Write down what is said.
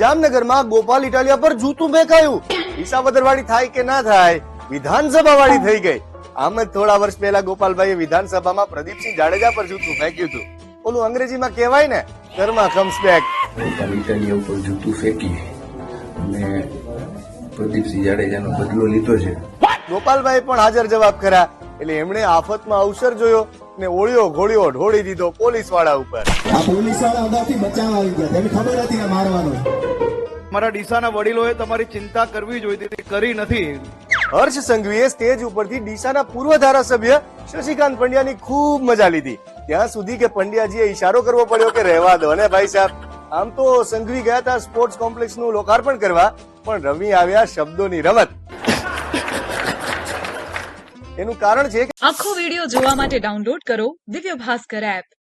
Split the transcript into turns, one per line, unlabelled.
જામનગરમાં ગોપાલ ઇટાલિયા પર જૂતું ફેંકાયું. વિસાવદરવાળી થાય કે ના થાય, વિધાનસભા વાળી થઈ ગઈ. આમ જ થોડા વર્ષ પહેલા ગોપાલભાઈએ વિધાનસભામાં પ્રદીપસિંહ જાડેજા પર જૂતું ફેંક્યું હતું. ઓલું અંગ્રેજીમાં કહેવાય ને, Karma comes back.
Gopal Italia ઉપર જૂતું ફેંકી અને પ્રદીપસિંહ જાડેજાનો બદલો લીધો છે.
ગોપાલભાઈ પણ હાજર જવાબ ખરા, એટલે એમણે આફતમાં અવસર જોયો ને ઓળ્યો ઘોળ્યો ઢોળી દીધો પોલીસ વાળા ઉપર.
આ પોલીસ વાળા અગાઉથી બચાવ આવી ગયા, તેને ખબર હતી કે મારવાનું.
મારા ડીસાના વડીલોએ તમારી ચિંતા કરવી જોઈતી હતી, કરી નથી.
હર્ષ સંઘવીએ સ્ટેજ ઉપરથી ડીસાના પૂર્વ ધારાસભ્ય શશિકાંત પંડ્યાની ખૂબ મજા લીધી, ત્યાં સુધી કે પંડ્યાજીએ ઈશારો કરવો પડ્યો કે રહેવા દો ને ભાઈ સાહેબ. આમ તો સંઘવી ગયા હતા સ્પોર્ટ્સ કોમ્પ્લેક્સનું લોકાર્પણ કરવા, પણ રવિ આવ્યા શબ્દોની રમત. એનું કારણ છે કે
આખો વિડિયો જોવા માટે ડાઉનલોડ કરો દિવ્ય ભાસ્કર એપ.